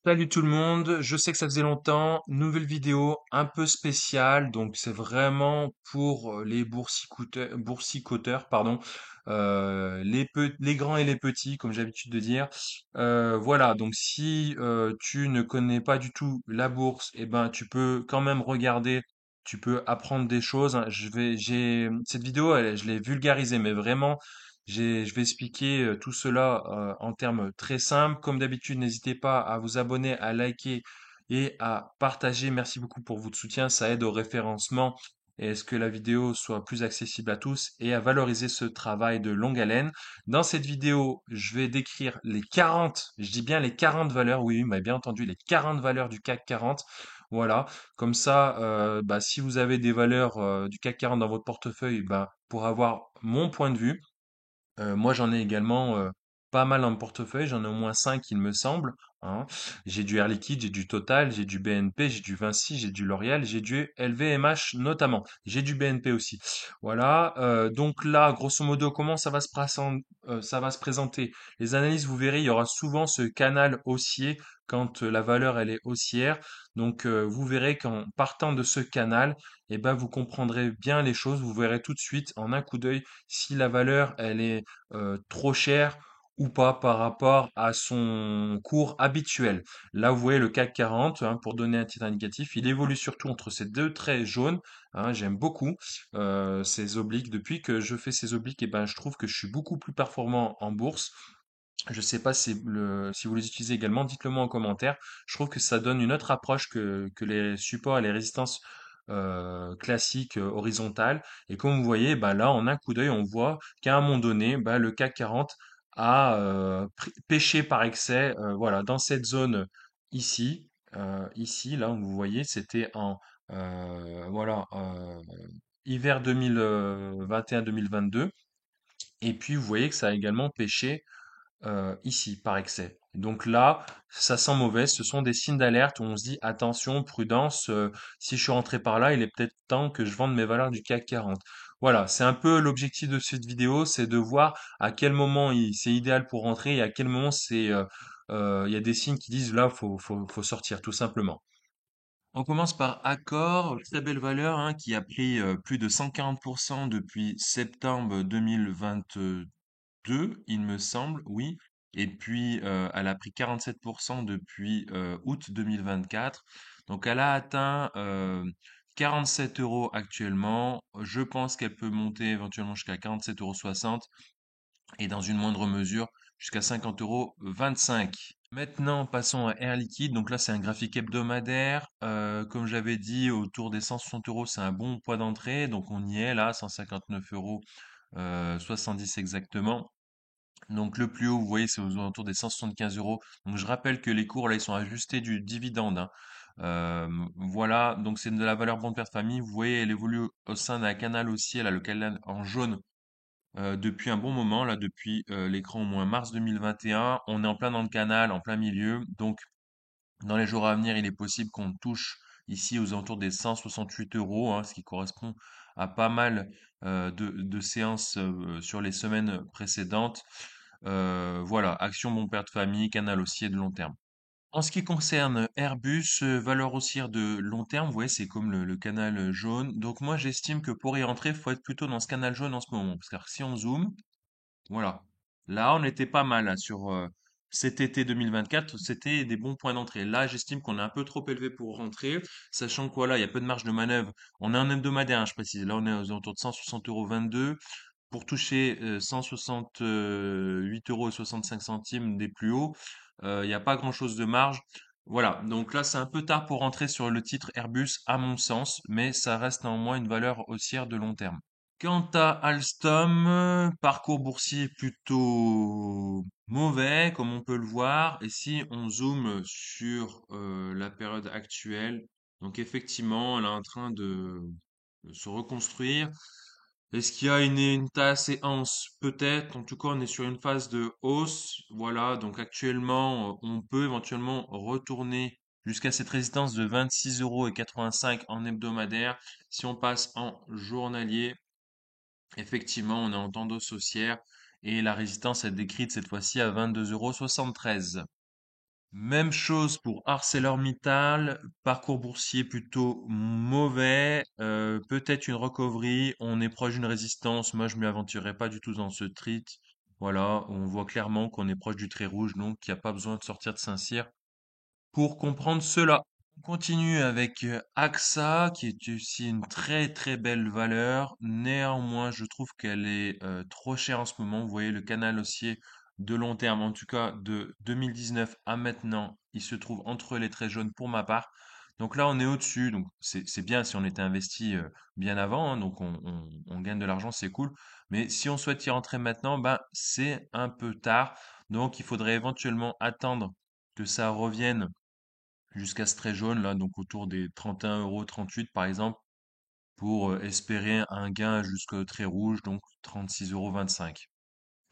Salut tout le monde, je sais que ça faisait longtemps, nouvelle vidéo un peu spéciale, donc c'est vraiment pour les boursicoteurs, pardon, les grands et les petits, comme j'ai l'habitude de dire. Voilà, donc si tu ne connais pas du tout la bourse, eh ben tu peux quand même regarder, tu peux apprendre des choses, hein. Cette vidéo, je l'ai vulgarisée, mais vraiment. Je vais expliquer tout cela en termes très simples. Comme d'habitude, n'hésitez pas à vous abonner, à liker et à partager. Merci beaucoup pour votre soutien. Ça aide au référencement et à ce que la vidéo soit plus accessible à tous et à valoriser ce travail de longue haleine. Dans cette vidéo, je vais décrire les 40, je dis bien les 40 valeurs, oui, vous m'avez bien entendu, les 40 valeurs du CAC 40. Voilà, comme ça, bah, si vous avez des valeurs du CAC 40 dans votre portefeuille, bah, pour avoir mon point de vue. Moi, j'en ai également pas mal dans mon portefeuille. J'en ai au moins 5, il me semble, hein. J'ai du Air Liquide, j'ai du Total, j'ai du BNP, j'ai du Vinci, j'ai du L'Oréal, j'ai du LVMH notamment. J'ai du BNP aussi. Voilà. Donc là, grosso modo, comment ça va se présenter? Les analyses, vous verrez, il y aura souvent ce canal haussier quand la valeur elle est haussière. Donc vous verrez qu'en partant de ce canal, eh ben, vous comprendrez bien les choses. Vous verrez tout de suite en un coup d'œil si la valeur elle est trop chère ou pas par rapport à son cours habituel. Là, vous voyez le CAC 40, hein, pour donner un titre indicatif, il évolue surtout entre ces deux traits jaunes, hein. J'aime beaucoup ces obliques. Depuis que je fais ces obliques, et ben, je trouve que je suis beaucoup plus performant en bourse. Je sais pas si vous les utilisez également, dites-le moi en commentaire. Je trouve que ça donne une autre approche que les supports et les résistances classiques horizontales. Et comme vous voyez, bah là, en un coup d'œil, on voit qu'à un moment donné, bah, le CAC 40 a pêché par excès. Voilà, dans cette zone ici, là, vous voyez, c'était en voilà hiver 2021-2022. Et puis, vous voyez que ça a également pêché ici par excès. Donc là, ça sent mauvais. Ce sont des signes d'alerte où on se dit attention, prudence. Si je suis rentré par là, il est peut-être temps que je vende mes valeurs du CAC 40. Voilà, c'est un peu l'objectif de cette vidéo, c'est de voir à quel moment c'est idéal pour rentrer et à quel moment il y a des signes qui disent là, faut sortir tout simplement. On commence par Accor, très belle valeur, hein, qui a pris plus de 140% depuis septembre 2022, il me semble, oui. Et puis, elle a pris 47% depuis août 2024. Donc, elle a atteint 47 euros actuellement. Je pense qu'elle peut monter éventuellement jusqu'à 47,60 € et dans une moindre mesure jusqu'à 50,25 €. Maintenant, passons à Air Liquide. Donc là, c'est un graphique hebdomadaire. Comme j'avais dit, autour des 160 euros, c'est un bon point d'entrée. Donc on y est là, 159,70 € 70 exactement. Donc le plus haut, vous voyez, c'est aux alentours des 175 euros. Donc je rappelle que les cours, là, ils sont ajustés du dividende, hein. Voilà, donc c'est de la valeur bon de père de famille. Vous voyez, elle évolue au sein d'un canal haussier, là, le canal en jaune, depuis un bon moment, là, depuis l'écran au moins mars 2021. On est en plein dans le canal, en plein milieu. Donc dans les jours à venir, il est possible qu'on touche ici aux alentours des 168 euros, hein, ce qui correspond à pas mal de séances sur les semaines précédentes. Voilà, action bon père de famille, canal haussier de long terme. En ce qui concerne Airbus, valeur haussière de long terme, vous voyez, c'est comme le canal jaune. Donc moi, j'estime que pour y rentrer, il faut être plutôt dans ce canal jaune en ce moment. Parce que si on zoome, voilà. Là, on était pas mal là, sur cet été 2024, c'était des bons points d'entrée. Là, j'estime qu'on est un peu trop élevé pour rentrer, sachant que voilà, il y a peu de marge de manœuvre. On est en hebdomadaire, hein, je précise. Là, on est aux alentours de 160,22 € pour toucher 168,65 € des plus hauts. Il n'y a pas grand-chose de marge. Voilà, donc là, c'est un peu tard pour rentrer sur le titre Airbus, à mon sens, mais ça reste néanmoins une valeur haussière de long terme. Quant à Alstom, parcours boursier plutôt mauvais, comme on peut le voir. Et si on zoome sur la période actuelle, donc effectivement, elle est en train de se reconstruire. Est-ce qu'il y a une taille séance? Peut-être. En tout cas, on est sur une phase de hausse. Voilà, donc actuellement, on peut éventuellement retourner jusqu'à cette résistance de 26,85 € en hebdomadaire. Si on passe en journalier, effectivement, on est en tendance haussière et la résistance est décrite cette fois-ci à 22,73 €. Même chose pour ArcelorMittal, parcours boursier plutôt mauvais, peut-être une recovery, on est proche d'une résistance, moi je m'y aventurerai pas du tout dans ce trade. Voilà, on voit clairement qu'on est proche du trait rouge, donc il n'y a pas besoin de sortir de Saint-Cyr pour comprendre cela. On continue avec AXA, qui est aussi une très très belle valeur. Néanmoins, je trouve qu'elle est trop chère en ce moment. Vous voyez le canal haussier de long terme, en tout cas de 2019 à maintenant, il se trouve entre les traits jaunes pour ma part. Donc là, on est au-dessus. Donc c'est bien si on était investi bien avant, hein, donc on gagne de l'argent, c'est cool. Mais si on souhaite y rentrer maintenant, ben c'est un peu tard. Donc il faudrait éventuellement attendre que ça revienne jusqu'à ce trait jaune là, donc autour des 31 €, 38 par exemple, pour espérer un gain jusqu'au trait rouge, donc 36,25 €.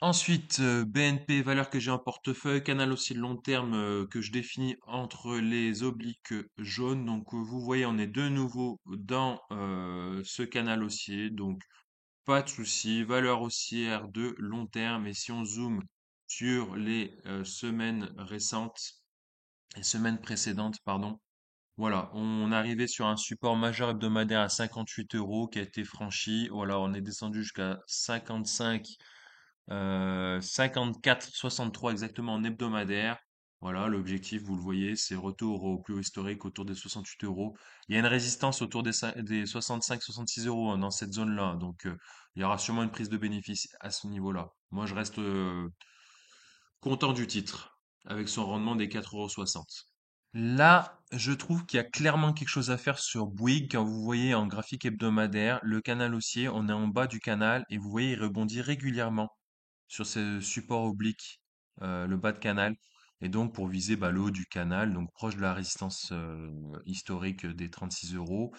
Ensuite, BNP, valeur que j'ai en portefeuille, canal aussi de long terme que je définis entre les obliques jaunes. Donc vous voyez, on est de nouveau dans ce canal haussier, donc pas de souci, valeur haussière de long terme. Et si on zoome sur les semaines récentes, les semaines précédentes, pardon, voilà, on arrivait sur un support majeur hebdomadaire à 58 € qui a été franchi. Voilà, on est descendu jusqu'à 55, 54, 63 exactement en hebdomadaire. Voilà, l'objectif, vous le voyez, c'est retour au plus haut historique autour des 68 euros. Il y a une résistance autour des 65, 66 euros hein, dans cette zone-là. Donc, il y aura sûrement une prise de bénéfice à ce niveau-là. Moi, je reste content du titre avec son rendement des 4,60 €. Là, je trouve qu'il y a clairement quelque chose à faire sur Bouygues. Quand vous voyez en graphique hebdomadaire, le canal haussier, on est en bas du canal et vous voyez, il rebondit régulièrement sur ce support oblique, le bas de canal. Et donc, pour viser bah, le haut du canal, donc proche de la résistance historique des 36 euros.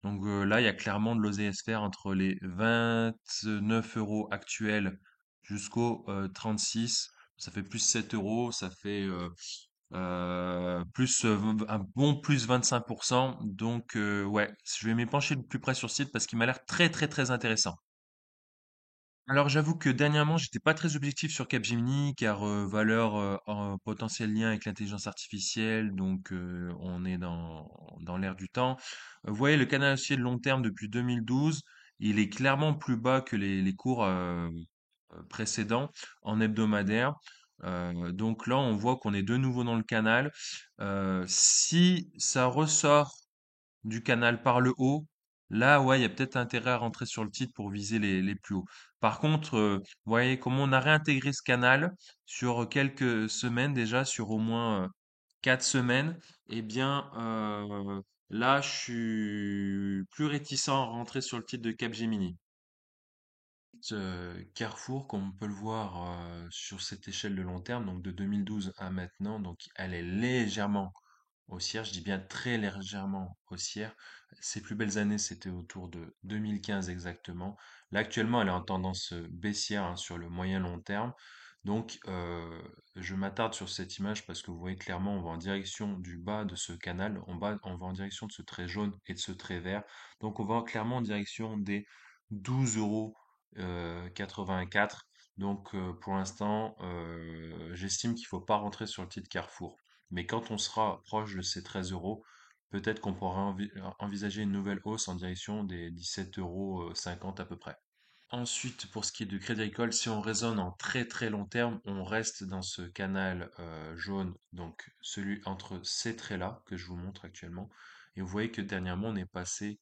Donc là, il y a clairement de l'oseille à se faire entre les 29 € actuels jusqu'au 36. Ça fait plus 7 euros, ça fait un bon plus 25%. Donc, ouais, je vais m'y pencher de plus près sur le site parce qu'il m'a l'air très, très, très intéressant. Alors, j'avoue que dernièrement, j'étais pas très objectif sur Capgemini car valeur en potentiel lien avec l'intelligence artificielle, donc on est dans l'air du temps. Vous voyez, le canal haussier de long terme depuis 2012, il est clairement plus bas que les cours précédents en hebdomadaire. Donc là, on voit qu'on est de nouveau dans le canal. Si ça ressort du canal par le haut, là, ouais, il y a peut-être intérêt à rentrer sur le titre pour viser les plus hauts. Par contre, vous voyez, comme on a réintégré ce canal sur quelques semaines déjà, sur au moins 4 semaines, eh bien, là, je suis plus réticent à rentrer sur le titre de Capgemini. Carrefour, comme on peut le voir sur cette échelle de long terme, donc de 2012 à maintenant, donc elle est légèrement haussière, je dis bien très légèrement haussière. Ses plus belles années, c'était autour de 2015 exactement. Là, actuellement, elle est en tendance baissière hein, sur le moyen long terme. Donc, je m'attarde sur cette image parce que vous voyez clairement, on va en direction du bas de ce canal, on va en direction de ce trait jaune et de ce trait vert. Donc, on va clairement en direction des 12 € 84. Donc, pour l'instant, j'estime qu'il ne faut pas rentrer sur le titre Carrefour. Mais quand on sera proche de ces 13 euros, peut-être qu'on pourra envisager une nouvelle hausse en direction des 17,50 € à peu près. Ensuite, pour ce qui est de Crédit Agricole, si on raisonne en très très long terme, on reste dans ce canal jaune, donc celui entre ces traits-là que je vous montre actuellement. Et vous voyez que dernièrement, on est passé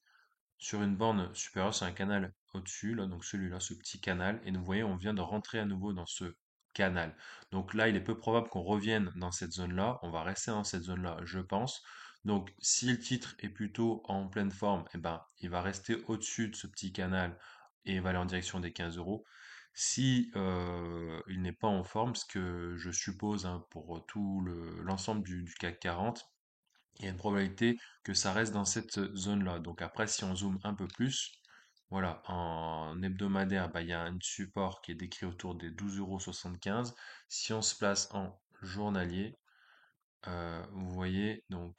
sur une borne supérieure, c'est un canal au-dessus, là, donc celui-là, ce petit canal, et vous voyez, on vient de rentrer à nouveau dans ce canal. Donc là, il est peu probable qu'on revienne dans cette zone-là, on va rester dans cette zone-là, je pense. Donc si le titre est plutôt en pleine forme, eh ben, il va rester au-dessus de ce petit canal et il va aller en direction des 15 euros. Si il n'est pas en forme, ce que je suppose hein, pour tout l'ensemble du CAC 40, il y a une probabilité que ça reste dans cette zone-là. Donc après, si on zoome un peu plus, voilà, en hebdomadaire, bah, il y a un support qui est décrit autour des 12,75 €. Si on se place en journalier, vous voyez, donc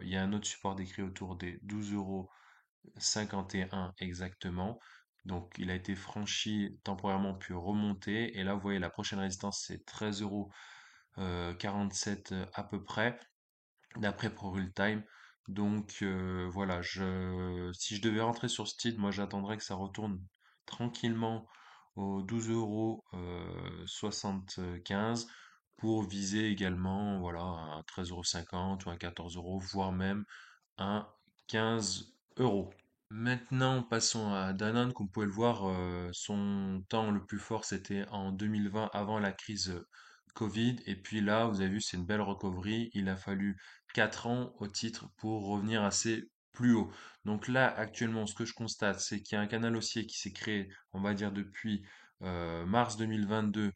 il y a un autre support décrit autour des 12,51 € exactement. Donc il a été franchi temporairement puis remonté. Et là, vous voyez, la prochaine résistance, c'est 13 € 47 à peu près, d'après ProRealTime. Donc voilà, si je devais rentrer sur ce titre, moi j'attendrais que ça retourne tranquillement aux 12,75 € pour viser également voilà, un 13,50 € ou un 14 € voire même un 15 €. Maintenant, passons à Danone. Comme vous pouvez le voir, son temps le plus fort, c'était en 2020, avant la crise Covid. Et puis là, vous avez vu, c'est une belle recovery. Il a fallu 4 ans au titre pour revenir assez plus haut. Donc là, actuellement, ce que je constate, c'est qu'il y a un canal haussier qui s'est créé, on va dire, depuis mars 2022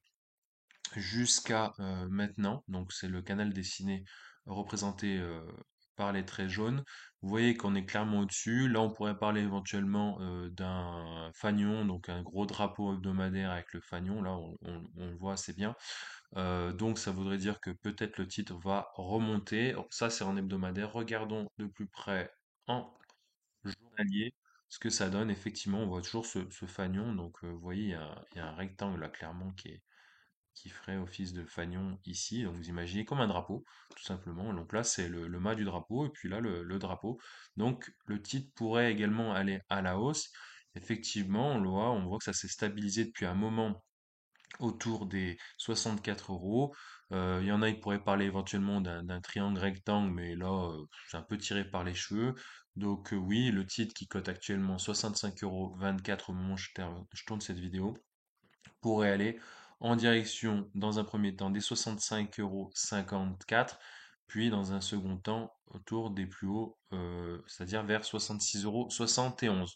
jusqu'à maintenant. Donc c'est le canal dessiné représenté par les traits jaunes. Vous voyez qu'on est clairement au-dessus. Là, on pourrait parler éventuellement d'un fanion, donc un gros drapeau hebdomadaire avec le fanion. Là, on le voit assez bien. Donc ça voudrait dire que peut-être le titre va remonter. Oh, ça, c'est en hebdomadaire. Regardons de plus près en journalier ce que ça donne. Effectivement, on voit toujours ce fanion. Donc vous voyez, il y a un rectangle là clairement qui ferait office de fanion ici. Donc vous imaginez comme un drapeau, tout simplement. Donc là, c'est le mât du drapeau, et puis là, le drapeau. Donc le titre pourrait également aller à la hausse. Effectivement, on voit que ça s'est stabilisé depuis un moment autour des 64 euros. Il y en a qui pourraient parler éventuellement d'un triangle rectangle, mais là, c'est un peu tiré par les cheveux. Donc oui, le titre qui cote actuellement 65,24 € au moment où je tourne cette vidéo pourrait aller en direction, dans un premier temps, des 65,54 €, puis dans un second temps, autour des plus hauts, c'est-à-dire vers 66,71 €.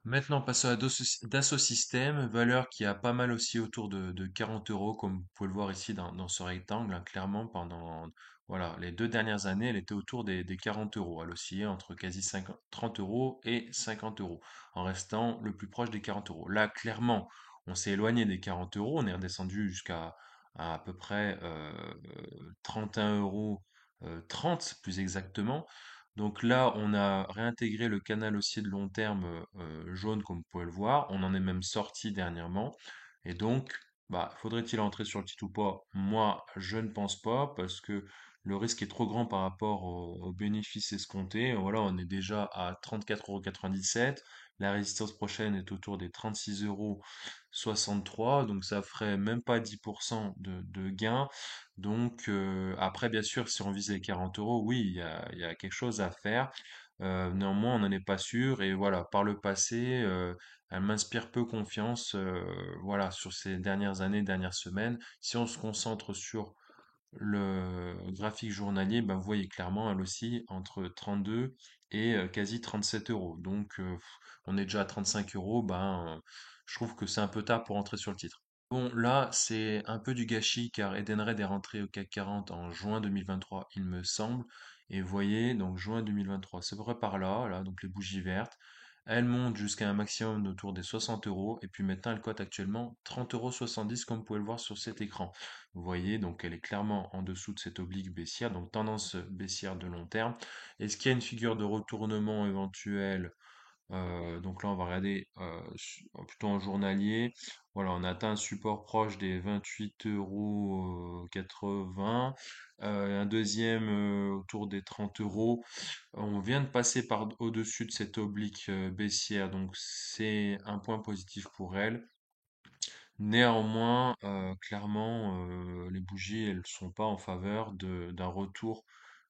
Maintenant, passons à Dassault Systèmes, valeur qui a pas mal aussi autour de 40 euros, comme vous pouvez le voir ici dans ce rectangle, hein. Clairement, pendant voilà, les 2 dernières années, elle était autour des 40 euros. Elle oscillait entre quasi 50 30 euros et 50 euros, en restant le plus proche des 40 euros. Là, clairement, on s'est éloigné des 40 euros, on est redescendu jusqu'à à peu près 31 euros, 30 plus exactement. Donc là, on a réintégré le canal haussier de long terme jaune, comme vous pouvez le voir. On en est même sorti dernièrement. Et donc, bah, faudrait-il entrer sur le titre ou pas? Moi, je ne pense pas, parce que le risque est trop grand par rapport aux bénéfices escomptés. Voilà, on est déjà à 34,97 €. La résistance prochaine est autour des 36,63 €. Donc ça ferait même pas 10% de gain. Donc après, bien sûr, si on vise les 40 euros, oui, il y a quelque chose à faire. Néanmoins, on n'en est pas sûr. Et voilà, par le passé, elle m'inspire peu confiance, voilà, sur ces dernières années, dernières semaines. Si on se concentre sur le graphique journalier, ben, vous voyez clairement, elle aussi, entre 32 et quasi 37 euros. Donc on est déjà à 35 euros. Ben, je trouve que c'est un peu tard pour entrer sur le titre. Bon, là, c'est un peu du gâchis, car Edenred est rentré au CAC 40 en juin 2023, il me semble. Et vous voyez, donc juin 2023, c'est vrai par là, là, donc les bougies vertes. Elles montent jusqu'à un maximum autour des 60 euros. Et puis maintenant, elle cote actuellement 30,70 € comme vous pouvez le voir sur cet écran. Vous voyez, donc elle est clairement en dessous de cette oblique baissière, donc tendance baissière de long terme. Est-ce qu'il y a une figure de retournement éventuelle? Donc là, on va regarder plutôt en journalier. Voilà, on a atteint un support proche des 28,80 €. Un deuxième autour des 30 euros. On vient de passer par au-dessus de cette oblique baissière, donc c'est un point positif pour elle. Néanmoins, clairement, les bougies, elles sont pas en faveur d'un retour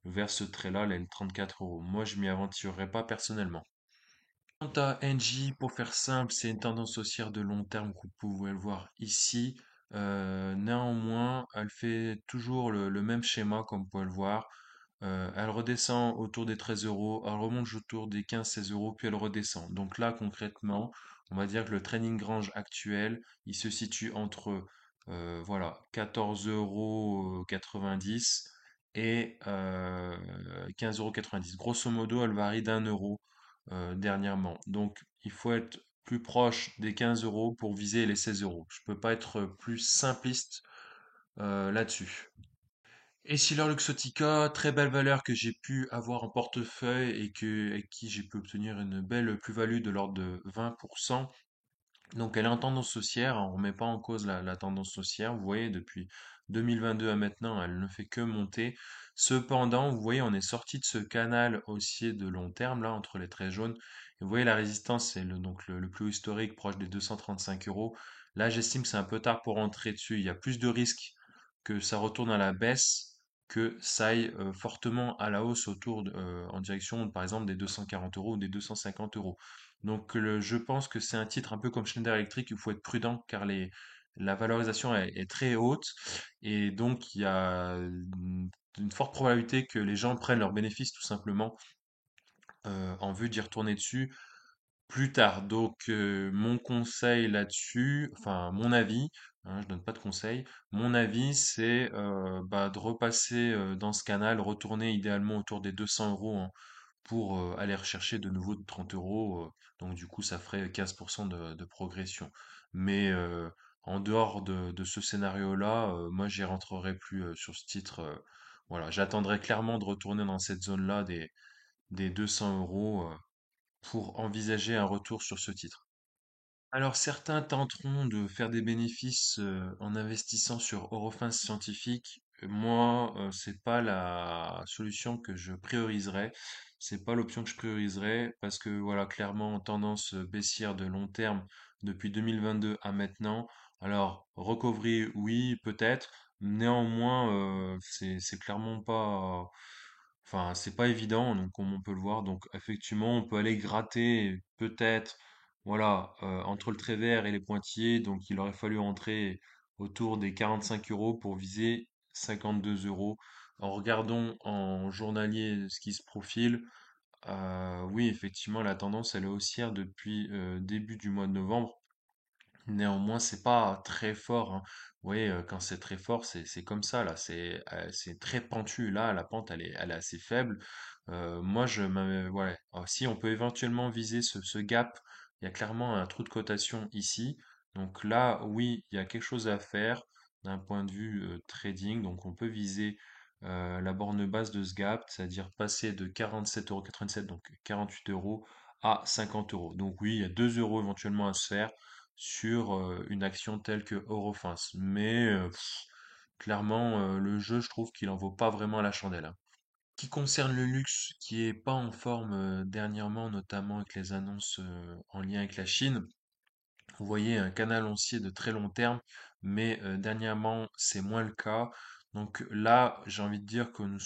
vers ce trait-là, les 34 euros. Moi, je m'y aventurerais pas personnellement. Quant à NJ, pour faire simple, c'est une tendance haussière de long terme que vous pouvez le voir ici. Néanmoins, elle fait toujours le même schéma, comme vous pouvez le voir. Elle redescend autour des 13 euros, elle remonte autour des 15-16 euros, puis elle redescend. Donc là, concrètement, on va dire que le training range actuel, il se situe entre voilà, 14,90 € et 15,90 €. Grosso modo, elle varie d'1 € dernièrement. Donc, il faut être plus proche des 15 euros pour viser les 16 euros. Je peux pas être plus simpliste là-dessus. Et Essilor Luxottica, très belle valeur que j'ai pu avoir en portefeuille et avec qui j'ai pu obtenir une belle plus-value de l'ordre de 20%. Donc elle est en tendance haussière, hein, on ne remet pas en cause la tendance haussière, vous voyez, depuis 2022 à maintenant, elle ne fait que monter. Cependant, vous voyez, on est sorti de ce canal haussier de long terme, là, entre les traits jaunes. Et vous voyez, la résistance, c'est le plus haut historique, proche des 235 euros. Là, j'estime que c'est un peu tard pour rentrer dessus. Il y a plus de risques que ça retourne à la baisse que ça aille fortement à la hausse en direction, par exemple, des 240 euros ou des 250 euros. Donc, je pense que c'est un titre un peu comme Schneider Electric, il faut être prudent car la valorisation est très haute et donc il y a une forte probabilité que les gens prennent leurs bénéfices tout simplement en vue d'y retourner dessus plus tard. Donc, mon conseil là-dessus, enfin mon avis, hein, je donne pas de conseil, mon avis c'est de repasser dans ce canal, retourner idéalement autour des 200 euros hein, pour aller rechercher de nouveau de 30 euros. Donc du coup, ça ferait 15% de progression. Mais en dehors de ce scénario-là, moi, j'y rentrerai plus sur ce titre. Voilà, j'attendrai clairement de retourner dans cette zone-là des 200 euros pour envisager un retour sur ce titre. Alors certains tenteront de faire des bénéfices en investissant sur Eurofins Scientifique. Moi, c'est pas la solution que je prioriserais. C'est pas l'option que je prioriserais parce que voilà, clairement, tendance baissière de long terme depuis 2022 à maintenant. Alors, recovery, oui, peut-être. Néanmoins, c'est clairement pas. Enfin, c'est pas évident, donc comme on peut le voir. Donc effectivement, on peut aller gratter peut-être voilà, entre le trait vert et les pointillés, donc il aurait fallu entrer autour des 45 euros pour viser 52 euros. En regardant en journalier ce qui se profile, oui, effectivement, la tendance elle est haussière depuis début du mois de novembre. Néanmoins, c'est pas très fort, hein. Vous voyez, quand c'est très fort, c'est comme ça, là. C'est très pentu. Là, la pente, elle est assez faible. Ouais. Si on peut éventuellement viser ce gap, il y a clairement un trou de cotation ici. Donc là, oui, il y a quelque chose à faire d'un point de vue trading. Donc on peut viser la borne basse de ce gap, c'est-à-dire passer de 47,97 €, donc 48 euros, à 50 euros. Donc oui, il y a 2 euros éventuellement à se faire sur une action telle que Eurofins. Mais clairement, le jeu, je trouve qu'il en vaut pas vraiment la chandelle, hein. Qui concerne le luxe, qui est pas en forme dernièrement, notamment avec les annonces en lien avec la Chine, vous voyez un canal haussier de très long terme, mais dernièrement, c'est moins le cas. Donc là, j'ai envie de dire que nous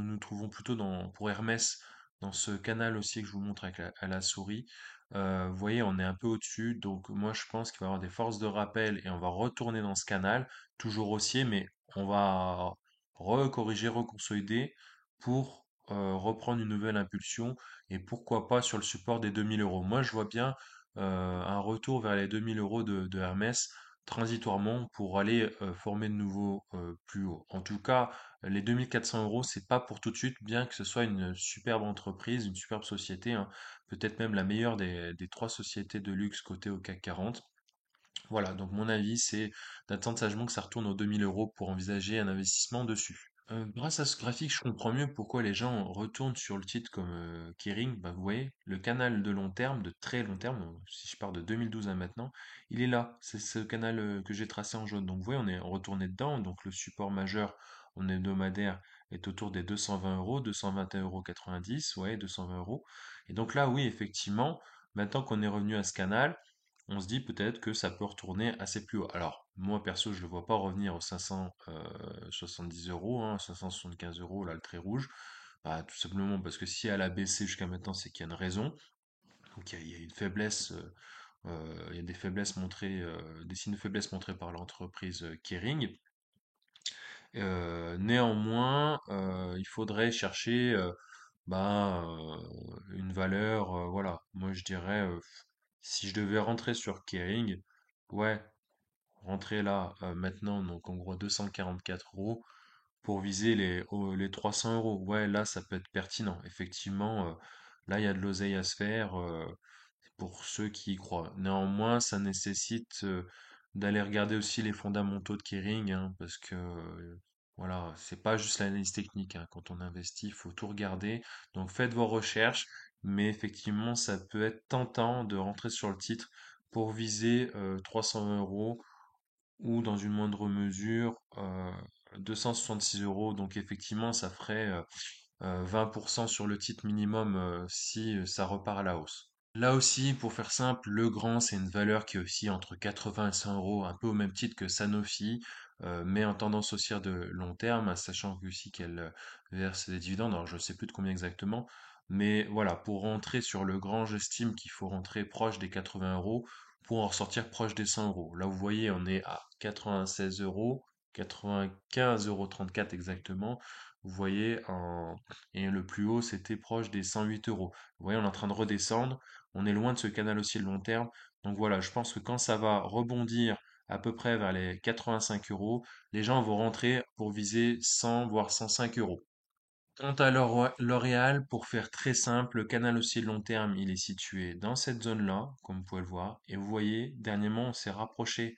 nous trouvons plutôt pour Hermès dans ce canal haussier que je vous montre avec à la souris. Vous voyez, on est un peu au-dessus. Donc moi, je pense qu'il va y avoir des forces de rappel et on va retourner dans ce canal, toujours haussier, mais on va recorriger, reconsolider pour reprendre une nouvelle impulsion et pourquoi pas sur le support des 2000 euros. Moi, je vois bien un retour vers les 2000 euros de Hermès transitoirement pour aller former de nouveau plus haut. En tout cas, les 2400 euros, c'est pas pour tout de suite, bien que ce soit une superbe entreprise, une superbe société, hein, peut-être même la meilleure des trois sociétés de luxe cotées au CAC 40. Voilà, donc mon avis, c'est d'attendre sagement que ça retourne aux 2000 euros pour envisager un investissement dessus. Grâce à ce graphique, je comprends mieux pourquoi les gens retournent sur le titre comme Kering. Bah, vous voyez, le canal de long terme, de très long terme, si je pars de 2012 à maintenant, il est là. C'est ce canal que j'ai tracé en jaune. Donc vous voyez, on est retourné dedans. Donc le support majeur en hebdomadaire est autour des 220 euros, 221,90 €, ouais, 220 euros. Et donc là, oui, effectivement, maintenant qu'on est revenu à ce canal, on se dit peut-être que ça peut retourner assez plus haut. Alors, moi perso, je ne le vois pas revenir aux 570 euros, hein, 575 euros, là, le trait rouge. Bah, tout simplement parce que si elle a baissé jusqu'à maintenant, c'est qu'il y a une raison. Donc, il y a une faiblesse, il y a des faiblesses montrées, des signes de faiblesse montrés par l'entreprise Kering. Néanmoins, il faudrait chercher une valeur, voilà. Moi, je dirais, si je devais rentrer sur Kering, ouais, rentrer là maintenant, donc en gros 244 euros pour viser les 300 euros. Ouais, là, ça peut être pertinent. Effectivement, là, il y a de l'oseille à se faire pour ceux qui y croient. Néanmoins, ça nécessite d'aller regarder aussi les fondamentaux de Kering, hein, parce que voilà, c'est pas juste l'analyse technique, hein. Quand on investit, il faut tout regarder. Donc faites vos recherches, mais effectivement, ça peut être tentant de rentrer sur le titre pour viser 300 euros ou dans une moindre mesure 266 euros. Donc effectivement, ça ferait 20% sur le titre minimum si ça repart à la hausse. Là aussi, pour faire simple, le grand, c'est une valeur qui est aussi entre 80 et 100 euros, un peu au même titre que Sanofi, mais en tendance haussière de long terme, sachant que aussi qu'elle verse des dividendes. Alors, je ne sais plus de combien exactement, mais voilà, pour rentrer sur le grand, j'estime qu'il faut rentrer proche des 80 euros pour en ressortir proche des 100 euros. Là, vous voyez, on est à 96 euros, 95,34 € exactement. Vous voyez, et le plus haut, c'était proche des 108 euros. Vous voyez, on est en train de redescendre. On est loin de ce canal aussi de long terme. Donc voilà, je pense que quand ça va rebondir à peu près vers les 85 euros, les gens vont rentrer pour viser 100 voire 105 euros. Quant à L'Oréal, pour faire très simple, le canal haussier de long terme, il est situé dans cette zone-là, comme vous pouvez le voir. Et vous voyez, dernièrement, on s'est rapproché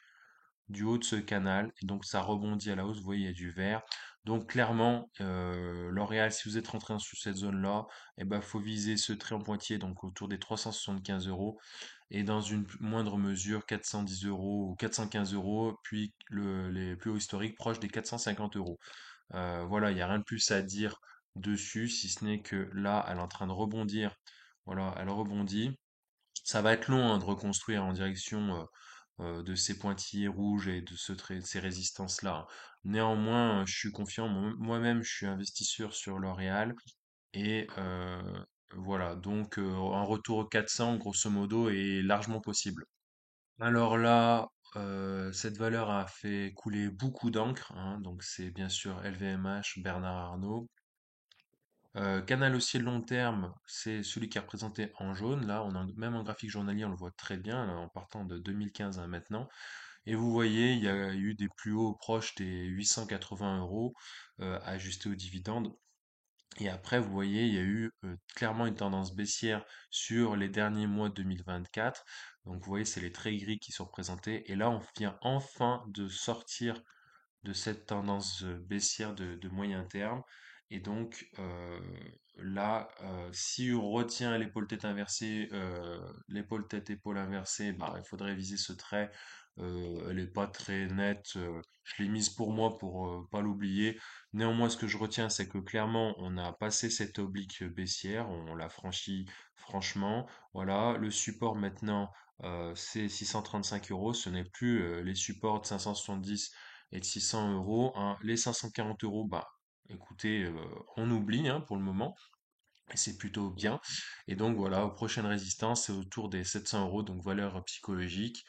du haut de ce canal, et donc ça rebondit à la hausse, vous voyez, il y a du vert. Donc clairement, L'Oréal, si vous êtes rentré sur cette zone-là, eh ben, faut viser ce trait en pointillé, donc autour des 375 euros, et dans une moindre mesure, 410 euros ou 415 euros, puis les plus hauts historiques proches des 450 euros. Voilà, il n'y a rien de plus à dire dessus, si ce n'est que là, elle est en train de rebondir. Voilà, elle rebondit. Ça va être long hein, de reconstruire en direction de ces pointillés rouges et de ces résistances-là, hein. Néanmoins, je suis confiant. Moi-même, je suis investisseur sur L'Oréal. Et voilà, donc un retour au 400, grosso modo, est largement possible. Alors là, cette valeur a fait couler beaucoup d'encre, hein, donc c'est bien sûr LVMH, Bernard Arnault. Canal haussier de long terme, c'est celui qui est représenté en jaune. Là, même en graphique journalier, on le voit très bien, là, en partant de 2015 à maintenant. Et vous voyez, il y a eu des plus hauts proches des 880 euros ajustés aux dividendes. Et après, vous voyez, il y a eu clairement une tendance baissière sur les derniers mois 2024. Donc, vous voyez, c'est les traits gris qui sont représentés. Et là, on vient enfin de sortir de cette tendance baissière de moyen terme. Et donc là, si on retient l'épaule tête inversée, l'épaule tête épaule inversée, bah, il faudrait viser ce trait. Elle n'est pas très nette. Je l'ai mise pour moi pour pas l'oublier. Néanmoins, ce que je retiens, c'est que clairement, on a passé cette oblique baissière, on l'a franchi franchement. Voilà, le support maintenant, c'est 635 euros. Ce n'est plus les supports de 570 et de 600 euros, hein. Les 540 euros, bah, écoutez, on oublie hein, pour le moment, et c'est plutôt bien. Et donc voilà, aux prochaines résistances, c'est autour des 700 euros, donc valeur psychologique.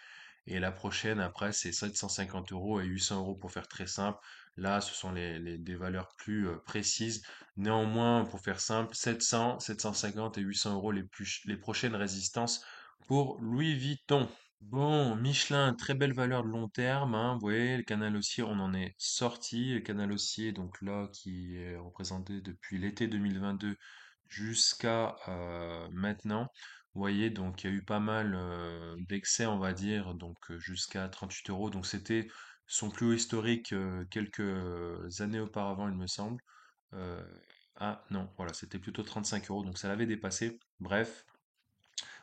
Et la prochaine, après, c'est 750 euros et 800 euros pour faire très simple. Là, ce sont des valeurs plus précises. Néanmoins, pour faire simple, 700, 750 et 800 euros les prochaines résistances pour Louis Vuitton. Bon, Michelin, très belle valeur de long terme, hein. Vous voyez, le canal haussier, on en est sorti. Le canal haussier, donc là, qui est représenté depuis l'été 2022 jusqu'à maintenant. Vous voyez, donc il y a eu pas mal d'excès, on va dire, donc jusqu'à 38 euros. Donc c'était son plus haut historique quelques années auparavant, il me semble. Euh, ah non, voilà, c'était plutôt 35 euros, donc ça l'avait dépassé. Bref.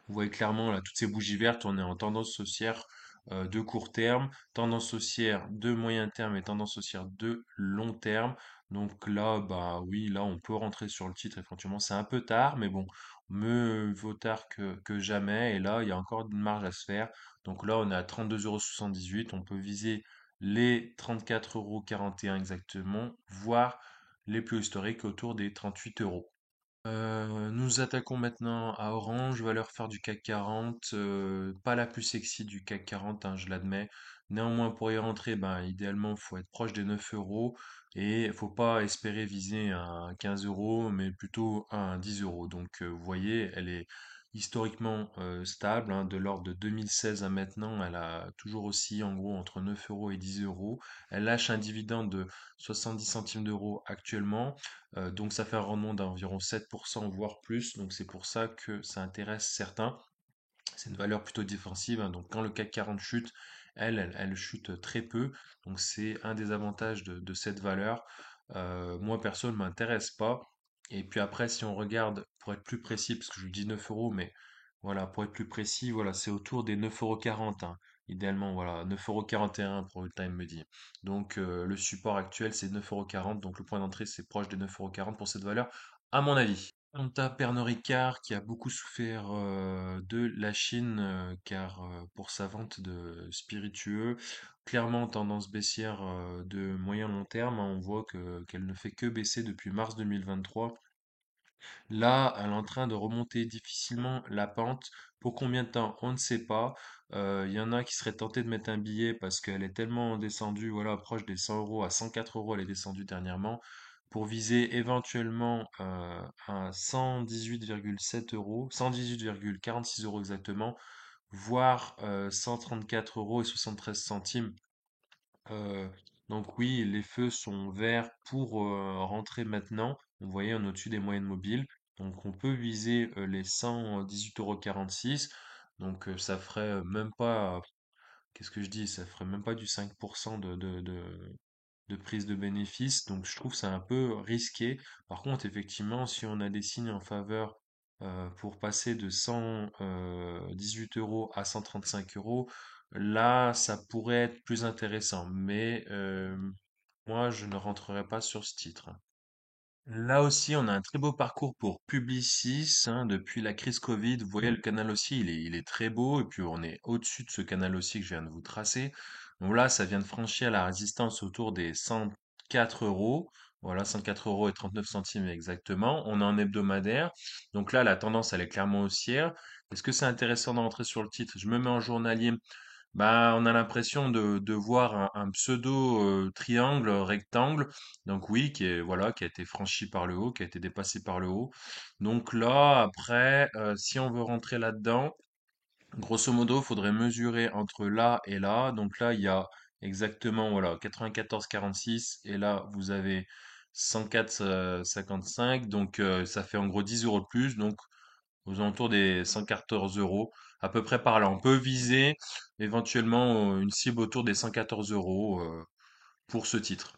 Vous voyez clairement là, toutes ces bougies vertes, on est en tendance haussière de court terme, tendance haussière de moyen terme et tendance haussière de long terme. Donc là, bah oui, là on peut rentrer sur le titre éventuellement. C'est un peu tard, mais bon, mieux vaut tard que jamais. Et là, il y a encore une marge à se faire. Donc là, on est à 32,78 €. On peut viser les 34,41 € exactement, voire les plus historiques autour des 38 euros. Nous attaquons maintenant à Orange, valeur phare du CAC 40, pas la plus sexy du CAC 40, hein, je l'admets. Néanmoins, pour y rentrer, ben, idéalement, il faut être proche des 9 euros et il faut pas espérer viser un 15 euros, mais plutôt un 10 euros. Donc, vous voyez, elle est historiquement stable, hein, de l'ordre de 2016 à maintenant, elle a toujours oscillé en gros entre 9 euros et 10 euros. Elle lâche un dividende de 70 centimes d'euros actuellement. Donc ça fait un rendement d'environ 7%, voire plus. Donc c'est pour ça que ça intéresse certains. C'est une valeur plutôt défensive, hein. Donc quand le CAC 40 chute, elle chute très peu. Donc c'est un des avantages de cette valeur. Moi perso, elle ne m'intéresse pas. Et puis après, si on regarde, pour être plus précis, parce que je vous dis 9 euros, mais voilà, pour être plus précis, voilà, c'est autour des 9,40 € hein. idéalement, voilà, 9,41 € pour Time me dit. Donc le support actuel, c'est 9,40 €. Donc le point d'entrée, c'est proche des 9,40 € pour cette valeur, à mon avis. Quant à Pernod Ricard, qui a beaucoup souffert de la Chine, car pour sa vente de spiritueux, clairement tendance baissière de moyen long terme, hein, on voit qu'elle ne fait que baisser depuis mars 2023. Là, elle est en train de remonter difficilement la pente. Pour combien de temps? On ne sait pas. Il y en a qui seraient tentés de mettre un billet parce qu'elle est tellement descendue, voilà, proche des 100 euros, à 104 € elle est descendue dernièrement, pour viser éventuellement à 118,7 €, 118,46 € exactement, voire 134 € et 73 centimes. Euh, donc oui, les feux sont verts pour rentrer maintenant. Vous voyez, on est au-dessus des moyennes mobiles. Donc on peut viser les 118,46 €. Donc ça ferait même pas, qu'est-ce que je dis? Ça ferait même pas du 5% de prise de bénéfice. Donc je trouve ça un peu risqué. Par contre, effectivement, si on a des signes en faveur pour passer de 118 € à 135 €, là, ça pourrait être plus intéressant. Mais moi, je ne rentrerai pas sur ce titre. Là aussi, on a un très beau parcours pour Publicis, hein, depuis la crise Covid. Vous voyez, le canal aussi, il est très beau. Et puis, on est au-dessus de ce canal aussi que je viens de vous tracer. Donc là, ça vient de franchir la résistance autour des 104 euros. Voilà, 104 € et 39 centimes exactement. On est en hebdomadaire. Donc là, la tendance, elle est clairement haussière. Est-ce que c'est intéressant d'entrer sur le titre? Je me mets en journalier. Bah, on a l'impression de voir un pseudo triangle, rectangle, donc oui, qui a été franchi par le haut, qui a été dépassé par le haut. Donc là, après, si on veut rentrer là-dedans, grosso modo, il faudrait mesurer entre là et là. Donc là, il y a exactement, voilà, 94,46, et là, vous avez 104,55. Donc ça fait en gros 10 € de plus. Donc aux alentours des 114 euros, à peu près par là. On peut viser éventuellement une cible autour des 114 euros pour ce titre.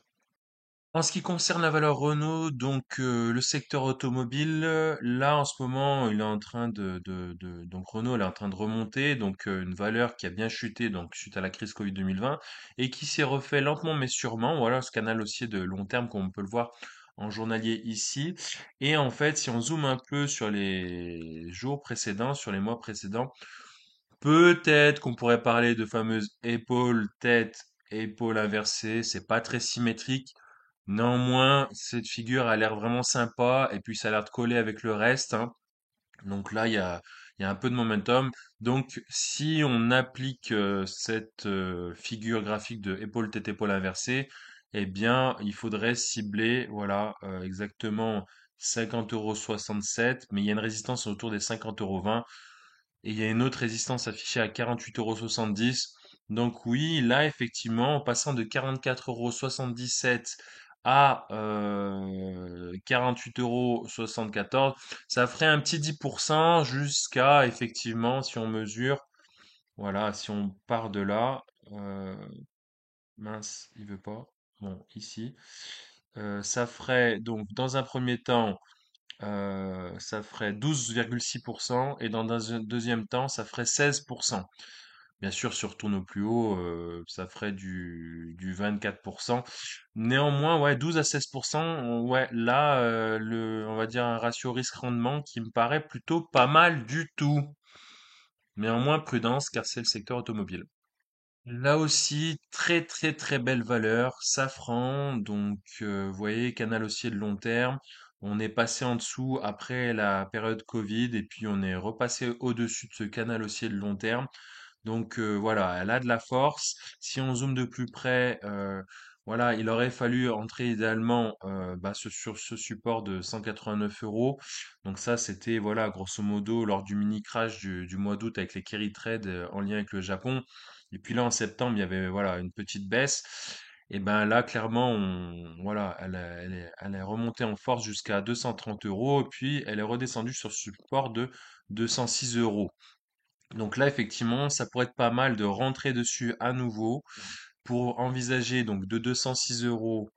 En ce qui concerne la valeur Renault, donc le secteur automobile, là en ce moment, il est en train donc Renault, elle est en train de remonter, donc une valeur qui a bien chuté donc suite à la crise Covid 2020 et qui s'est refait lentement mais sûrement. Voilà, ce canal haussier de long terme, comme on peut le voir en journalier ici. Et en fait, si on zoome un peu sur les jours précédents, sur les mois précédents, peut-être qu'on pourrait parler de fameuses épaules, tête, épaules inversées. C'est pas très symétrique. Néanmoins, cette figure a l'air vraiment sympa et puis ça a l'air de coller avec le reste, hein. Donc là, il y a un peu de momentum. Donc si on applique cette figure graphique de épaule tête épaule inversée, eh bien il faudrait cibler, voilà, exactement 50,67 €, mais il y a une résistance autour des 50,20 € et il y a une autre résistance affichée à 48,70 €. Donc oui, là effectivement, en passant de 44,77 € à 48,74 €, ça ferait un petit 10% jusqu'à effectivement, si on mesure, voilà, si on part de là, euh, mince, il veut pas. Bon, ici, ça ferait donc dans un premier temps ça ferait 12,6% et dans un deuxième temps, ça ferait 16%. Bien sûr, si on retourne au plus haut, ça ferait du 24%. Néanmoins, ouais, 12 à 16%, ouais, là, on va dire un ratio risque-rendement qui me paraît plutôt pas mal du tout. Néanmoins, prudence, car c'est le secteur automobile. Là aussi, très très très belle valeur, Safran, donc vous voyez, canal haussier de long terme, on est passé en dessous après la période Covid et puis on est repassé au-dessus de ce canal haussier de long terme. Donc voilà, elle a de la force. Si on zoome de plus près, voilà, il aurait fallu entrer idéalement sur ce support de 189 euros. Donc ça, c'était voilà, grosso modo lors du mini crash du mois d'août avec les carry trades en lien avec le Japon. Et puis là, en septembre, il y avait voilà une petite baisse. Et ben là, clairement, voilà, elle est remontée en force jusqu'à 230 euros. Et puis elle est redescendue sur ce support de 206 euros. Donc là, effectivement, ça pourrait être pas mal de rentrer dessus à nouveau pour envisager donc de 206 €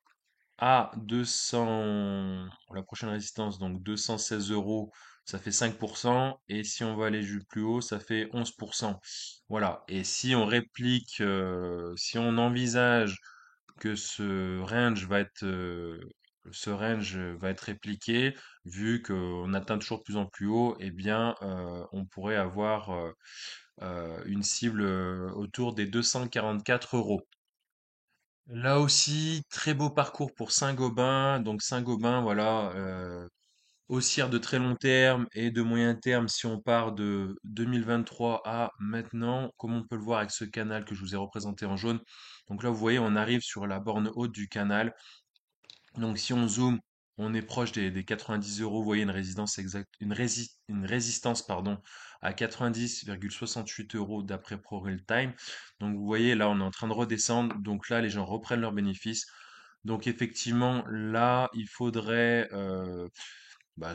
à 200, la prochaine résistance, donc 216 euros, ça fait 5%. Et si on va aller plus haut, ça fait 11%. Voilà. Et si on réplique, si on envisage que ce range va être répliqué, vu qu'on atteint toujours de plus en plus haut, eh bien, on pourrait avoir une cible autour des 244 euros. Là aussi, très beau parcours pour Saint-Gobain. Donc Saint-Gobain, voilà, haussière de très long terme et de moyen terme si on part de 2023 à maintenant, comme on peut le voir avec ce canal que je vous ai représenté en jaune. Donc là, vous voyez, on arrive sur la borne haute du canal. Donc si on zoome, on est proche des 90 euros. Vous voyez une résistance exacte, une résistance pardon, à 90,68 euros d'après ProRealTime. Donc vous voyez là, on est en train de redescendre. Donc là, les gens reprennent leurs bénéfices. Donc effectivement, là, il faudrait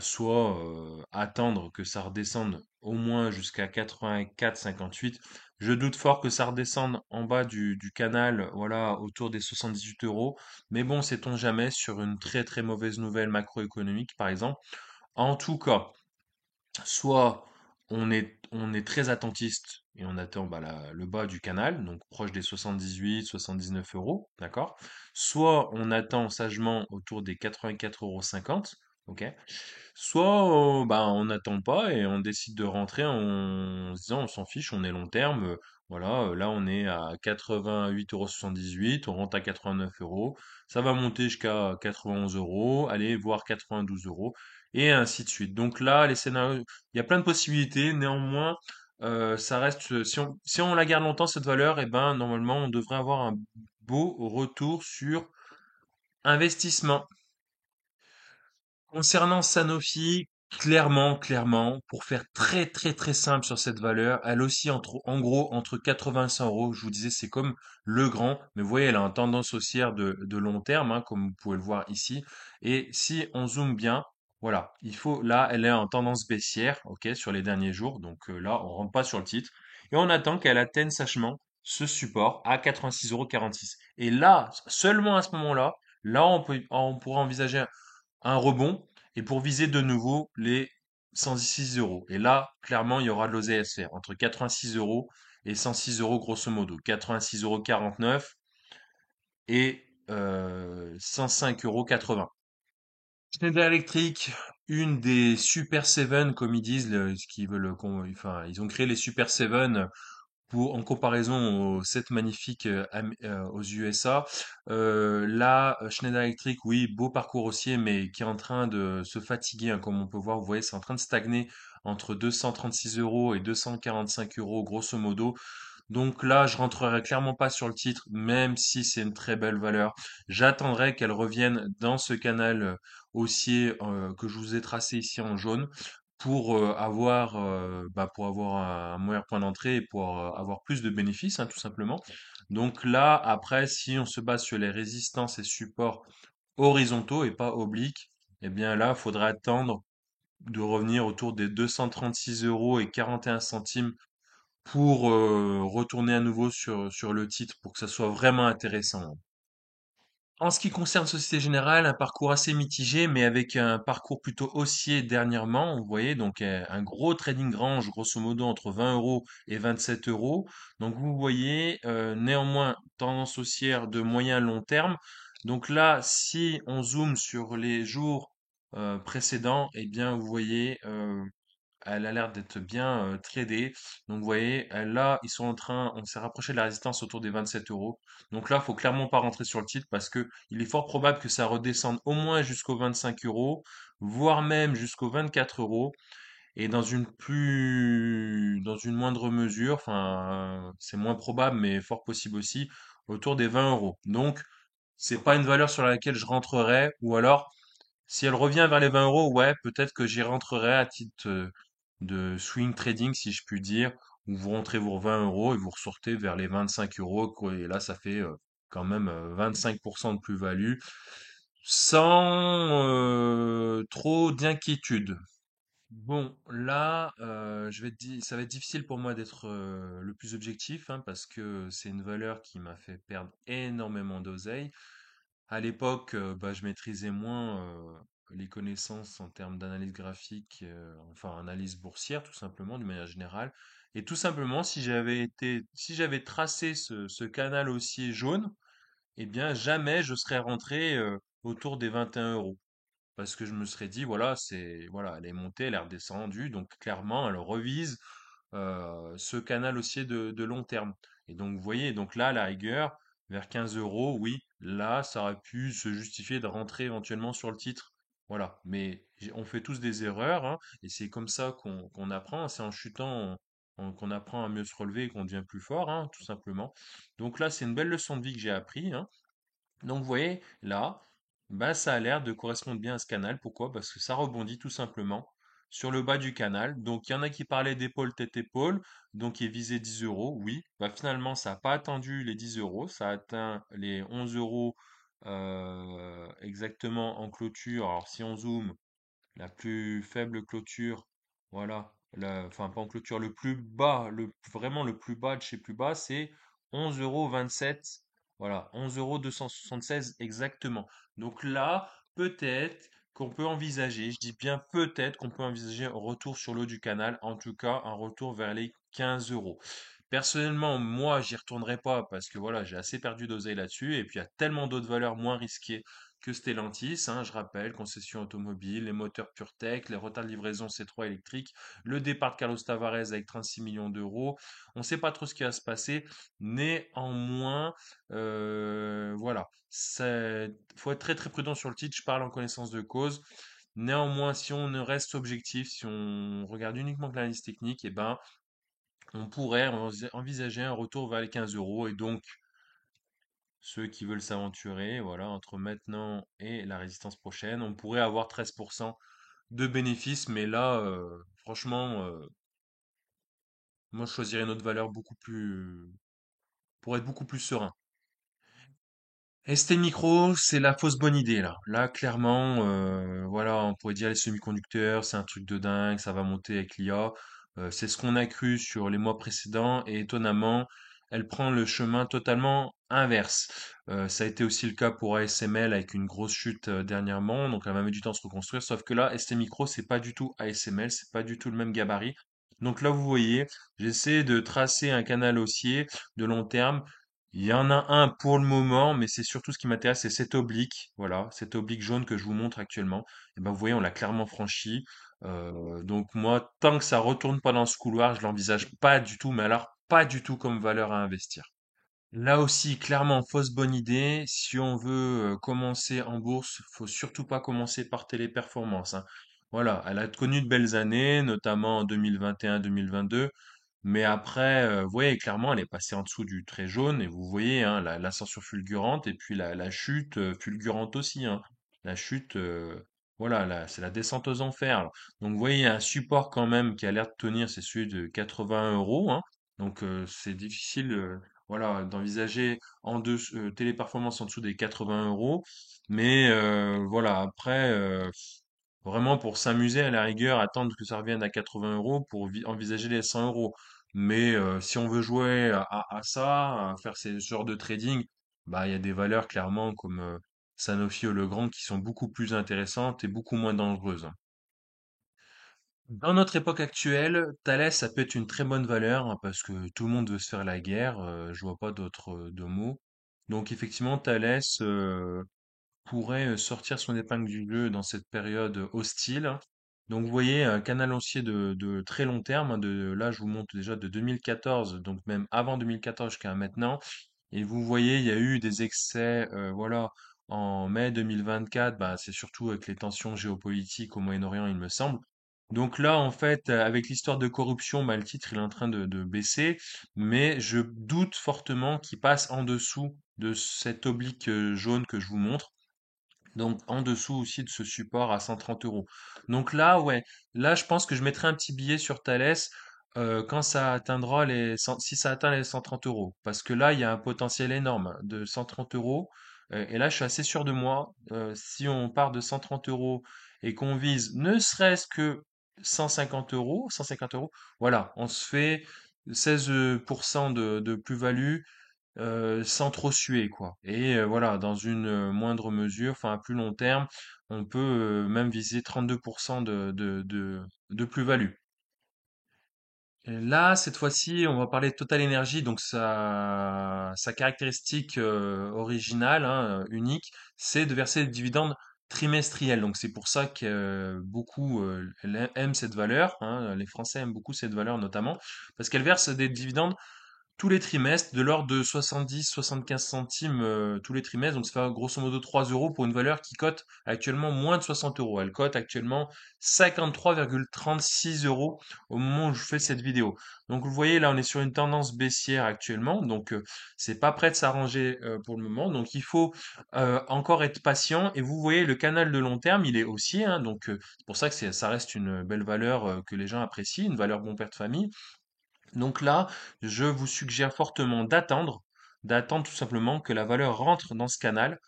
soit attendre que ça redescende au moins jusqu'à 84,58. Je doute fort que ça redescende en bas du canal, voilà, autour des 78 euros. Mais bon, sait-on jamais sur une très très mauvaise nouvelle macroéconomique, par exemple. En tout cas, soit on est très attentiste et on attend bah, le bas du canal, donc proche des 78, 79 euros, d'accord? Soit on attend sagement autour des 84,50 euros, ok? Soit bah, on n'attend pas et on décide de rentrer en se disant on s'en fiche, on est long terme. Voilà, là on est à 88,78 euros, on rentre à 89 euros, ça va monter jusqu'à 91 euros, allez voir 92 euros, et ainsi de suite. Donc là, les scénarios, il y a plein de possibilités, néanmoins, ça reste, si on la garde longtemps, cette valeur, et ben normalement on devrait avoir un beau retour sur investissement. Concernant Sanofi, clairement, pour faire très très très simple sur cette valeur, elle aussi en gros entre 80 et 100 euros. Je vous disais, c'est comme le grand, mais vous voyez, elle a une tendance haussière de long terme, hein, comme vous pouvez le voir ici. Et si on zoome bien, voilà, là, elle est en tendance baissière, ok, sur les derniers jours. Donc là, on rentre pas sur le titre et on attend qu'elle atteigne sachement ce support à 86,46 €. Et là, seulement à ce moment-là, là, on pourra envisager un rebond et pour viser de nouveau les 106 euros. Et là, clairement, il y aura de l'oseille à se faire entre 86 euros et 106 euros grosso modo. 86,49 € et 105,80 €. Schneider Electric, une des Super 7, comme ils disent, ce qu'ils veulent, enfin, ils ont créé les Super 7 en comparaison aux 7 magnifiques aux USA. Là, Schneider Electric, oui, beau parcours haussier, mais qui est en train de se fatiguer, hein, comme on peut voir. Vous voyez, c'est en train de stagner entre 236 euros et 245 euros, grosso modo. Donc là, je rentrerai clairement pas sur le titre, même si c'est une très belle valeur. J'attendrai qu'elle revienne dans ce canal haussier que je vous ai tracé ici en jaune pour avoir un meilleur point d'entrée et pour avoir plus de bénéfices, hein, tout simplement. Donc là, après, si on se base sur les résistances et supports horizontaux et pas obliques, eh bien là, il faudra attendre de revenir autour des 236 euros et 41 centimes pour retourner à nouveau sur le titre pour que ça soit vraiment intéressant. En ce qui concerne Société Générale, un parcours assez mitigé, mais avec un parcours plutôt haussier dernièrement. Vous voyez, donc un gros trading range, grosso modo entre 20 euros et 27 euros. Donc vous voyez, néanmoins, tendance haussière de moyen long terme. Donc là, si on zoome sur les jours précédents, eh bien, vous voyez, elle a l'air d'être bien tradée. Donc vous voyez, là, on s'est rapproché de la résistance autour des 27 euros. Donc là, faut clairement pas rentrer sur le titre parce que il est fort probable que ça redescende au moins jusqu'aux 25 euros, voire même jusqu'aux 24 euros. Et dans une moindre mesure, enfin, c'est moins probable, mais fort possible aussi, autour des 20 euros. Donc, c'est pas une valeur sur laquelle je rentrerai, ou alors si elle revient vers les 20 euros, ouais, peut-être que j'y rentrerai à titre de swing trading, si je puis dire, où vous rentrez vos 20 euros et vous ressortez vers les 25 euros, quoi. Et là, ça fait quand même 25% de plus-value, sans trop d'inquiétude. Bon, là, ça va être difficile pour moi d'être le plus objectif, hein, parce que c'est une valeur qui m'a fait perdre énormément d'oseille. À l'époque, bah, je maîtrisais moins les connaissances en termes d'analyse graphique, enfin analyse boursière tout simplement, d'une manière générale. Et tout simplement, si j'avais tracé ce canal haussier jaune, eh bien jamais je serais rentré autour des 21 euros. Parce que je me serais dit, voilà, elle est montée, elle est redescendue, donc clairement, elle revise ce canal haussier de long terme. Et donc, vous voyez, donc là, à la rigueur, vers 15 euros, oui, là, ça aurait pu se justifier de rentrer éventuellement sur le titre. Voilà. Mais on fait tous des erreurs, hein, et c'est comme ça qu'on apprend. C'est en chutant qu'on apprend à mieux se relever et qu'on devient plus fort, hein, tout simplement. Donc là, c'est une belle leçon de vie que j'ai appris, hein. Donc vous voyez, là, bah, ça a l'air de correspondre bien à ce canal. Pourquoi? Parce que ça rebondit tout simplement sur le bas du canal. Donc il y en a qui parlaient d'épaule tête-épaule, donc qui est visé 10 euros. Oui, bah, finalement, ça n'a pas attendu les 10 euros. Ça a atteint les 11 euros exactement en clôture. Alors si on zoome, la plus faible clôture, voilà, enfin pas en clôture, le plus bas, vraiment le plus bas de chez plus bas, c'est 11,27 €. Voilà, 11,276 € exactement. Donc là, peut-être qu'on peut envisager, je dis bien peut-être qu'on peut envisager un retour sur l'eau du canal, en tout cas un retour vers les 15 euros. Personnellement, moi, j'y retournerai pas parce que voilà, j'ai assez perdu d'oseille là-dessus. Et puis, il y a tellement d'autres valeurs moins risquées que Stellantis, hein, je rappelle, concession automobile, les moteurs PureTech, les retards de livraison C3 électriques, le départ de Carlos Tavares avec 36 millions d'euros. On ne sait pas trop ce qui va se passer. Néanmoins, voilà, faut être très très prudent sur le titre. Je parle en connaissance de cause. Néanmoins, si on ne reste objectif, si on regarde uniquement que l'analyse technique, eh ben, on pourrait envisager un retour vers les 15 euros. Et donc, ceux qui veulent s'aventurer, voilà, entre maintenant et la résistance prochaine, on pourrait avoir 13% de bénéfices. Mais là, franchement, moi, je choisirais une autre valeur pour être beaucoup plus serein. ST Micro, c'est la fausse bonne idée là. Là, clairement, voilà, on pourrait dire les semi-conducteurs, c'est un truc de dingue, ça va monter avec l'IA. C'est ce qu'on a cru sur les mois précédents et étonnamment, elle prend le chemin totalement inverse. Ça a été aussi le cas pour ASML avec une grosse chute dernièrement, donc elle va mettre du temps à se reconstruire. Sauf que là, ST Micro, c'est pas du tout ASML, c'est pas du tout le même gabarit. Donc là, vous voyez, j'essaie de tracer un canal haussier de long terme. Il y en a un pour le moment, mais c'est surtout ce qui m'intéresse, c'est cet oblique, voilà, cet oblique jaune que je vous montre actuellement. Et ben, vous voyez, on l'a clairement franchi. Donc moi, tant que ça retourne pas dans ce couloir, je l'envisage pas du tout, mais alors pas du tout comme valeur à investir. Là aussi, clairement, fausse bonne idée. Si on veut commencer en bourse, faut surtout pas commencer par Téléperformance, hein. Voilà, elle a connu de belles années, notamment en 2021-2022. Mais après, vous voyez, clairement, elle est passée en dessous du trait jaune et vous voyez hein, l'ascension fulgurante et puis la chute fulgurante aussi, hein. La chute, voilà, c'est la descente aux enfers, là. Donc vous voyez, il y a un support quand même qui a l'air de tenir, c'est celui de 80 euros, hein. Donc c'est difficile, voilà, d'envisager Téléperformance en dessous des 80 euros. Mais voilà, après, vraiment pour s'amuser à la rigueur, attendre que ça revienne à 80 euros pour envisager les 100 euros. Mais si on veut jouer à ça, à faire ce genre de trading, bah il y a des valeurs clairement comme Sanofi ou Legrand qui sont beaucoup plus intéressantes et beaucoup moins dangereuses, hein. Dans notre époque actuelle, Thales, ça peut être une très bonne valeur hein, parce que tout le monde veut se faire la guerre. Je vois pas d'autres de mots. Donc effectivement, Thales pourrait sortir son épingle du jeu dans cette période hostile. Donc vous voyez un canal haussier de très long terme, hein, là je vous montre déjà de 2014, donc même avant 2014 jusqu'à maintenant. Et vous voyez, il y a eu des excès, voilà, en mai 2024, bah, c'est surtout avec les tensions géopolitiques au Moyen-Orient, il me semble. Donc là, en fait, avec l'histoire de corruption, bah, le titre il est en train de baisser, mais je doute fortement qu'il passe en dessous de cet oblique jaune que je vous montre. Donc en dessous aussi de ce support à 130 euros. Donc là, ouais, là je pense que je mettrai un petit billet sur Thales quand ça atteindra si ça atteint les 130 euros. Parce que là, il y a un potentiel énorme de 130 euros. Et là, je suis assez sûr de moi. Si on part de 130 euros et qu'on vise ne serait-ce que 150 euros, voilà, on se fait 16% de plus-value sans trop suer, quoi. Et voilà, dans une moindre mesure, enfin à plus long terme, on peut même viser 32% de plus-value. Et là, cette fois-ci, on va parler de Total Energy, donc sa caractéristique originale, hein, unique, c'est de verser des dividendes trimestriels. Donc c'est pour ça que beaucoup aiment cette valeur, hein, les Français aiment beaucoup cette valeur notamment, parce qu'elle verse des dividendes tous les trimestres, de l'ordre de 70-75 centimes tous les trimestres. Donc ça fait grosso modo 3 euros pour une valeur qui cote actuellement moins de 60 euros. Elle cote actuellement 53,36 euros au moment où je fais cette vidéo. Donc vous voyez là, on est sur une tendance baissière actuellement. Donc c'est pas prêt de s'arranger pour le moment. Donc il faut encore être patient. Et vous voyez le canal de long terme, il est haussier, hein. Donc c'est pour ça que ça reste une belle valeur que les gens apprécient, une valeur bon père de famille. Donc là, je vous suggère fortement d'attendre tout simplement que la valeur rentre dans ce canal.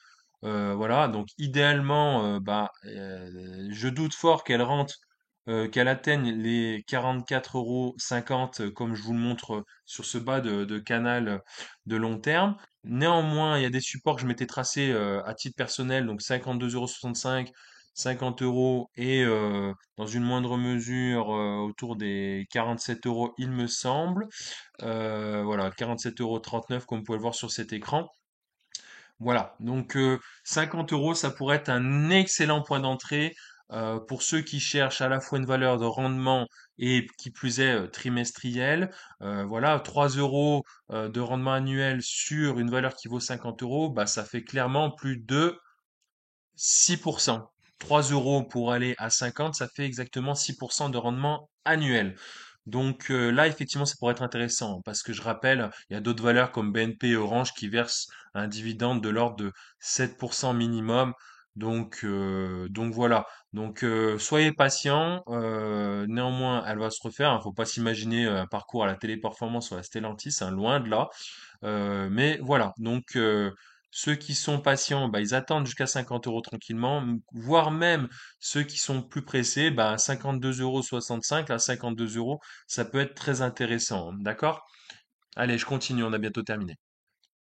Voilà, donc idéalement, je doute fort qu'elle rentre, qu'elle atteigne les 44,50 € comme je vous le montre sur ce bas de canal de long terme. Néanmoins, il y a des supports que je m'étais tracés à titre personnel, donc 52,65 €, 50 euros et dans une moindre mesure autour des 47 euros, il me semble. Voilà, 47,39 € comme vous pouvez le voir sur cet écran. Voilà, donc 50 euros, ça pourrait être un excellent point d'entrée pour ceux qui cherchent à la fois une valeur de rendement et qui plus est trimestrielle. Voilà, 3 euros de rendement annuel sur une valeur qui vaut 50 euros, bah, ça fait clairement plus de 6%. 3 euros pour aller à 50, ça fait exactement 6% de rendement annuel. Donc là, effectivement, ça pourrait être intéressant parce que je rappelle, il y a d'autres valeurs comme BNP et Orange qui versent un dividende de l'ordre de 7% minimum. Donc voilà. Donc soyez patient. Néanmoins, elle va se refaire. Il ne faut pas s'imaginer un parcours à la Téléperformance ou à la Stellantis, hein, loin de là. Mais voilà, donc ceux qui sont patients, bah, ils attendent jusqu'à 50 euros tranquillement, voire même ceux qui sont plus pressés, bah, 52,65 €, là 52 euros, ça peut être très intéressant, hein, d'accord? Allez, je continue, on a bientôt terminé.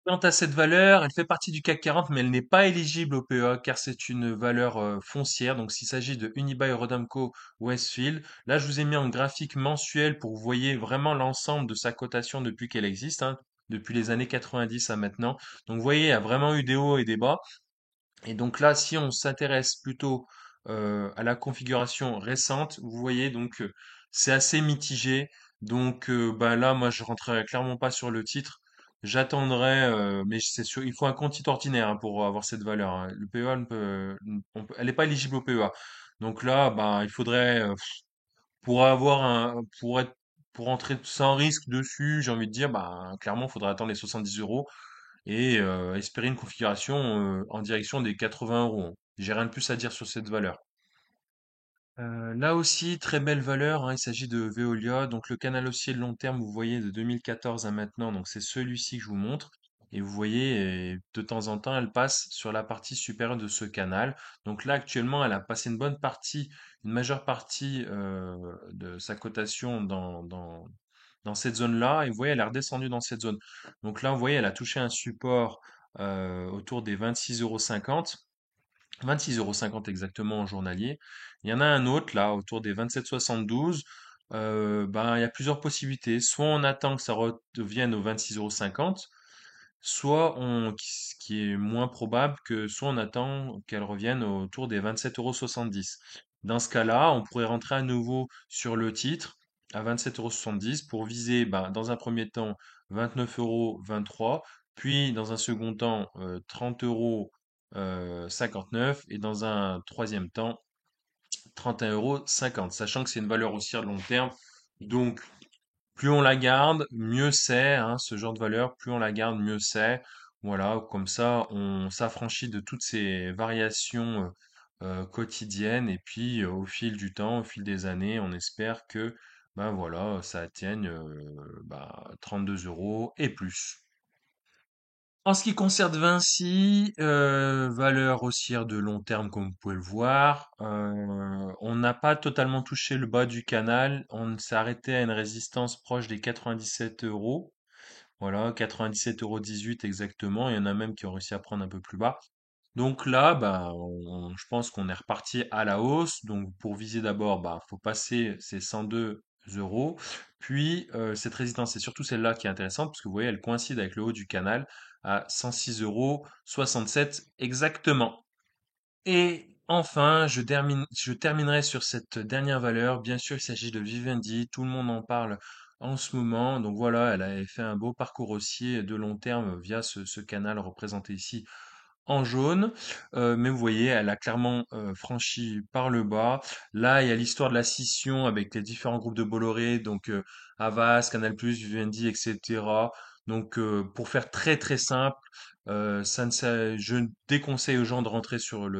Quant à cette valeur, elle fait partie du CAC 40, mais elle n'est pas éligible au PEA car c'est une valeur foncière. Donc, s'il s'agit de Unibail Rodamco Westfield, là, je vous ai mis en graphique mensuel pour que vous voyez vraiment l'ensemble de sa cotation depuis qu'elle existe, hein, depuis les années 90 à maintenant. Donc, vous voyez, il y a vraiment eu des hauts et des bas. Et donc là, si on s'intéresse plutôt à la configuration récente, vous voyez donc c'est assez mitigé. Donc bah là, moi, je rentrerai clairement pas sur le titre. J'attendrai, mais c'est sûr, il faut un compte titre ordinaire hein, pour avoir cette valeur, hein. Le PEA, elle n'est pas éligible au PEA. Donc là, bah, il faudrait pour entrer sans risque dessus, j'ai envie de dire, bah clairement, il faudrait attendre les 70 euros et espérer une configuration en direction des 80 euros, hein. J'ai rien de plus à dire sur cette valeur. Là aussi, très belle valeur, hein, il s'agit de Veolia. Donc le canal haussier de long terme, vous voyez, de 2014 à maintenant, donc c'est celui-ci que je vous montre. Et vous voyez, de temps en temps, elle passe sur la partie supérieure de ce canal. Donc là, actuellement, elle a passé une bonne partie, une majeure partie de sa cotation dans cette zone-là. Et vous voyez, elle est redescendue dans cette zone. Donc là, vous voyez, elle a touché un support autour des 26,50 €. 26,50 € exactement en journalier. Il y en a un autre là, autour des 27,72 €. Ben, il y a plusieurs possibilités. Soit on attend que ça revienne aux 26,50 €, soit ce qui est moins probable que soit on attend qu'elle revienne autour des 27,70 €. Dans ce cas-là, on pourrait rentrer à nouveau sur le titre à 27,70 € pour viser, ben, dans un premier temps, 29,23 €, puis dans un second temps, 30,59 € et dans un troisième temps, 31,50 €, sachant que c'est une valeur haussière de long terme. Donc, plus on la garde, mieux c'est, hein, ce genre de valeur, plus on la garde, mieux c'est. Voilà, comme ça, on s'affranchit de toutes ces variations quotidiennes et puis au fil du temps, au fil des années, on espère que ben voilà, ça atteigne 32 euros et plus. En ce qui concerne Vinci, valeur haussière de long terme comme vous pouvez le voir, on n'a pas totalement touché le bas du canal, on s'est arrêté à une résistance proche des 97 euros. Voilà, 97,18 € exactement. Il y en a même qui ont réussi à prendre un peu plus bas. Donc là, bah, je pense qu'on est reparti à la hausse. Donc pour viser d'abord, bah, faut passer ces 102 €. Puis cette résistance, c'est surtout celle-là qui est intéressante parce que vous voyez, elle coïncide avec le haut du canal à 106,67 € exactement. Et enfin, je terminerai sur cette dernière valeur. Bien sûr, il s'agit de Vivendi. Tout le monde en parle en ce moment. Donc voilà, elle a fait un beau parcours haussier de long terme via ce canal représenté ici en jaune. Mais vous voyez, elle a clairement franchi par le bas. Là, il y a l'histoire de la scission avec les différents groupes de Bolloré, donc Havas, Canal+, Vivendi, etc. Donc, pour faire très très simple, je déconseille aux gens de rentrer sur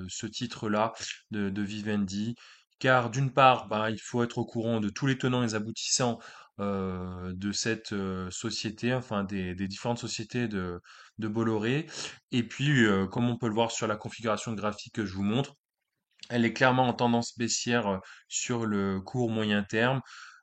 ce titre-là de Vivendi, car d'une part, bah, il faut être au courant de tous les tenants et les aboutissants de cette société, enfin des différentes sociétés de Bolloré. Et puis, comme on peut le voir sur la configuration graphique que je vous montre, elle est clairement en tendance baissière sur le court moyen terme.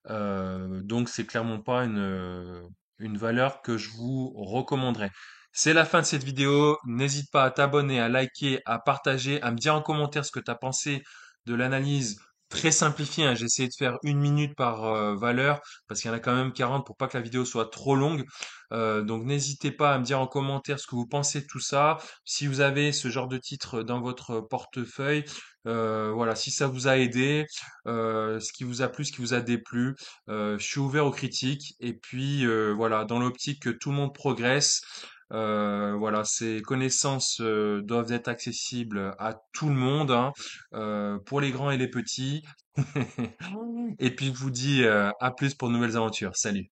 Donc c'est clairement pas une valeur que je vous recommanderais. C'est la fin de cette vidéo. N'hésite pas à t'abonner, à liker, à partager, à me dire en commentaire ce que tu as pensé de l'analyse très simplifiée, hein. J'ai essayé de faire 1 minute par valeur parce qu'il y en a quand même 40 pour pas que la vidéo soit trop longue. Donc n'hésitez pas à me dire en commentaire ce que vous pensez de tout ça. Si vous avez ce genre de titre dans votre portefeuille, voilà, si ça vous a aidé, ce qui vous a plu, ce qui vous a déplu, je suis ouvert aux critiques. Et puis voilà, dans l'optique que tout le monde progresse, voilà, ces connaissances doivent être accessibles à tout le monde, hein, pour les grands et les petits. Et puis je vous dis à plus pour de nouvelles aventures. Salut.